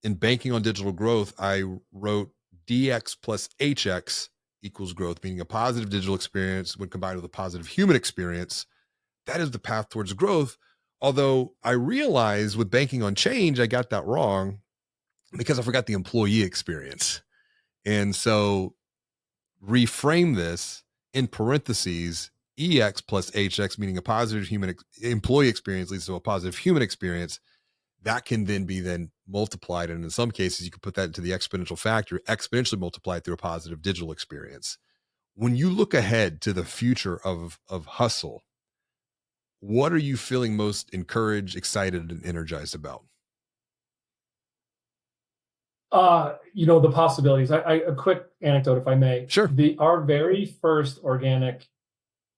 in banking on digital growth, I wrote DX plus HX equals growth, meaning a positive digital experience when combined with a positive human experience. That is the path towards growth. Although I realized with banking on change, I got that wrong because I forgot the employee experience. And so reframe this in parentheses, EX plus HX, meaning a positive employee experience leads to a positive human experience. That can then be multiplied. And in some cases, you can put that into the exponential factor, exponentially multiplied through a positive digital experience. When you look ahead to the future of hustle, what are you feeling most encouraged, excited, and energized about? The possibilities. A quick anecdote, if I may. Sure. Our very first organic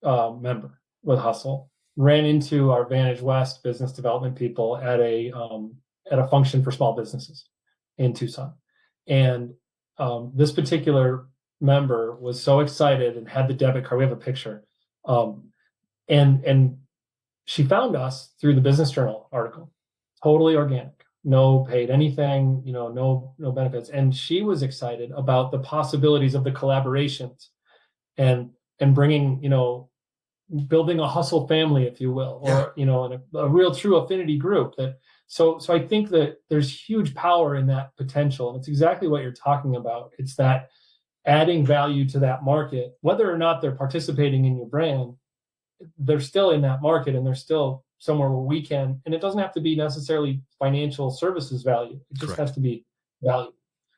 member with Hustle ran into our Vantage West business development people at a function for small businesses in Tucson, and this particular member was so excited and had the debit card. We have a picture, and she found us through the Business Journal article, totally organic, no paid anything, no benefits, and she was excited about the possibilities of the collaborations and bringing, building a hustle family, if you will, Yeah. or a real true affinity group. So I think that there's huge power in that potential, and it's exactly what you're talking about. It's that adding value to that market, whether or not they're participating in your brand, they're still in that market and they're still somewhere where we can, and it doesn't have to be necessarily financial services value. It just has Correct. to be value.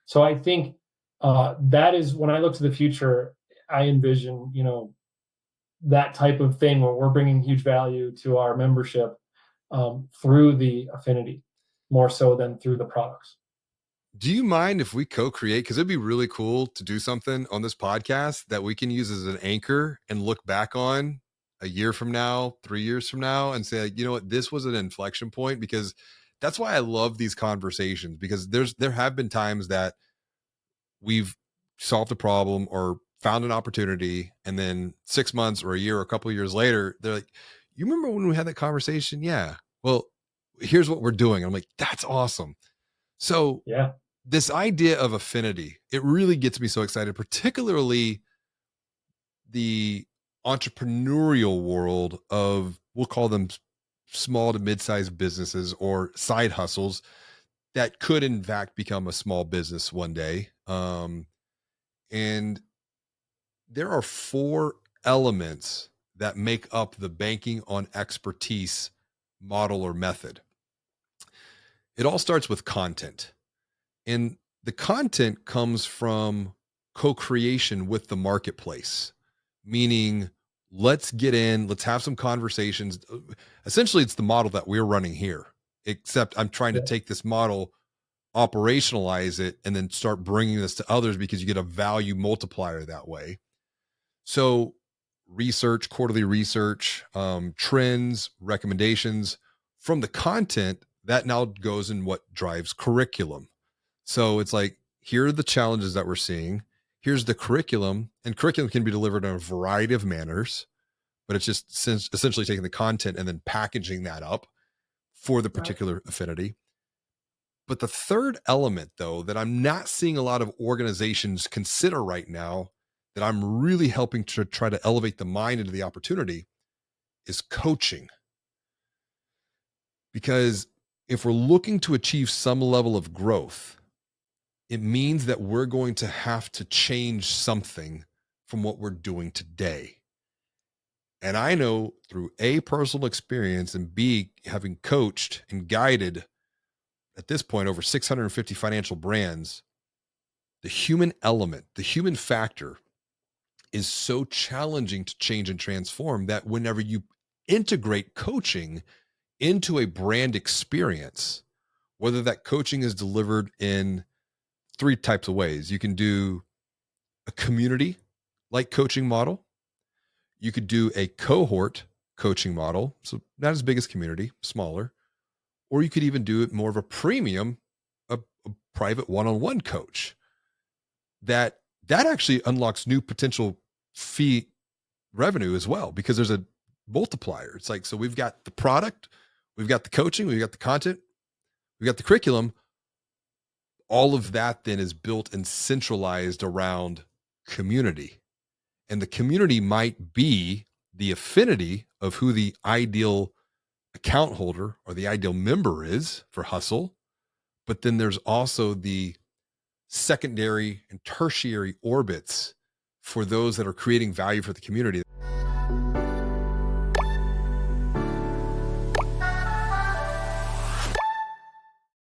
So I think that is, when I look to the future, I envision, that type of thing where we're bringing huge value to our membership through the affinity more so than through the products. Do you mind if we co-create? Because it'd be really cool to do something on this podcast that we can use as an anchor and look back on a year from now, 3 years from now, and say, you know what, this was an inflection point. Because that's why I love these conversations, because there have been times that we've solved a problem or found an opportunity, and then 6 months or a year or a couple of years later, they're like, you remember when we had that conversation? Yeah. Well, here's what we're doing. I'm like, that's awesome. So Yeah. this idea of affinity, it really gets me so excited, particularly the entrepreneurial world of, we'll call them small to mid-sized businesses or side hustles that could in fact become a small business one day. And there are four elements that make up the banking on expertise model or method. It all starts with content. And the content comes from co-creation with the marketplace, meaning let's get in, let's have some conversations. Essentially, it's the model that we're running here, except I'm trying to Yeah. take this model, operationalize it, and then start bringing this to others because you get a value multiplier that way. So research, quarterly research, trends, recommendations from the content that now goes in what drives curriculum. So it's like, here are the challenges that we're seeing. Here's the curriculum, and curriculum can be delivered in a variety of manners, but it's just essentially taking the content and then packaging that up for the Right. particular affinity. But the third element, though, that I'm not seeing a lot of organizations consider right now, that I'm really helping to try to elevate the mind into the opportunity, is coaching. Because if we're looking to achieve some level of growth, it means that we're going to have to change something from what we're doing today. And I know through A, personal experience, and B, having coached and guided at this point over 650 financial brands, the human element, the human factor is so challenging to change and transform that whenever you integrate coaching into a brand experience, whether that coaching is delivered in three types of ways. You can do a community like coaching model. You could do a cohort coaching model. So not as big as community, smaller. Or you could even do it more of a premium, a private one-on-one coach. That actually unlocks new potential fee revenue as well, because there's a multiplier. It's like, so we've got the product, we've got the coaching, we've got the content, we've got the curriculum. all of that then is built and centralized around community. And the community might be the affinity of who the ideal account holder or the ideal member is for Hustle. But then there's also the secondary and tertiary orbits for those that are creating value for the community